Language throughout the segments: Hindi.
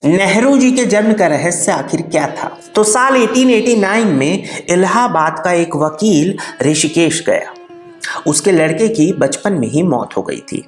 नेहरू जी के जन्म का रहस्य आखिर क्या था? तो साल 1889 में इलाहाबाद का एक वकील ऋषिकेश गया। उसके लड़के की बचपन में ही मौत हो गई थी।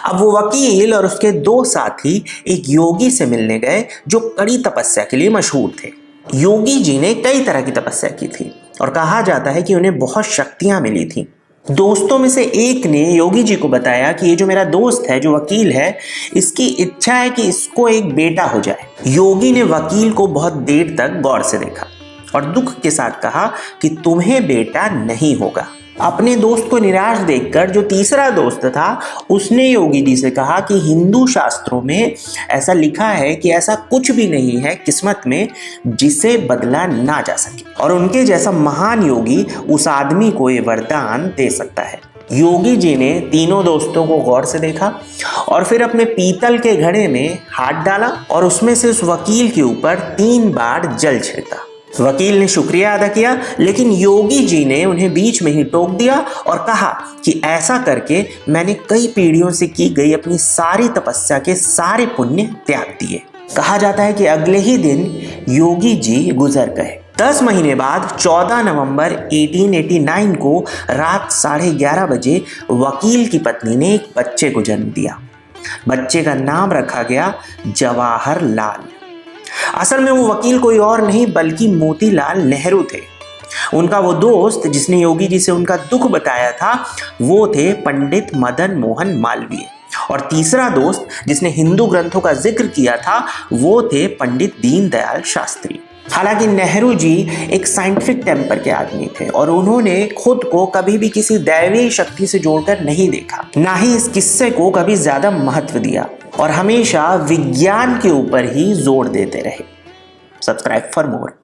अब वो वकील और उसके दो साथी एक योगी से मिलने गए जो कड़ी तपस्या के लिए मशहूर थे। योगी जी ने कई तरह की तपस्या की थी और कहा जाता है कि उन्हें बहुत शक्तियां मिली थी। दोस्तों में से एक ने योगी जी को बताया कि ये जो मेरा दोस्त है, जो वकील है, इसकी इच्छा है कि इसको एक बेटा हो जाए। योगी ने वकील को बहुत देर तक गौर से देखा और दुख के साथ कहा कि तुम्हें बेटा नहीं होगा। अपने दोस्त को निराश देखकर जो तीसरा दोस्त था, उसने योगी जी से कहा कि हिंदू शास्त्रों में ऐसा लिखा है कि ऐसा कुछ भी नहीं है किस्मत में जिसे बदला ना जा सके, और उनके जैसा महान योगी उस आदमी को ये वरदान दे सकता है। योगी जी ने तीनों दोस्तों को गौर से देखा और फिर अपने पीतल के घड़े में हाथ डाला और उसमें से उस वकील के ऊपर 3 बार जल छिड़का। वकील ने शुक्रिया अदा किया, लेकिन योगी जी ने उन्हें बीच में ही टोक दिया और कहा कि ऐसा करके मैंने कई पीढ़ियों से की गई अपनी सारी तपस्या के सारे पुण्य त्याग दिए। कहा जाता है कि अगले ही दिन योगी जी गुजर गए। 10 महीने बाद 14 नवंबर 1889 को रात 11:30 बजे वकील की पत्नी ने एक बच्चे को जन्म दिया। बच्चे का नाम रखा गया जवाहरलाल। असल में वो वकील कोई और नहीं बल्कि मोतीलाल नेहरू थे। उनका वो दोस्त जिसने योगी जी से उनका दुख बताया था, वो थे पंडित मदन मोहन मालवीय, और तीसरा दोस्त जिसने हिंदू ग्रंथों का जिक्र किया था, वो थे पंडित दीनदयाल शास्त्री। हालांकि नेहरू जी एक साइंटिफिक टेम्पर के आदमी थे और उन्होंने खुद को कभी भी किसी दैवीय शक्ति से जोड़कर नहीं देखा, ना ही इस किस्से को कभी ज्यादा महत्व दिया, और हमेशा विज्ञान के ऊपर ही जोर देते रहे। Subscribe for more.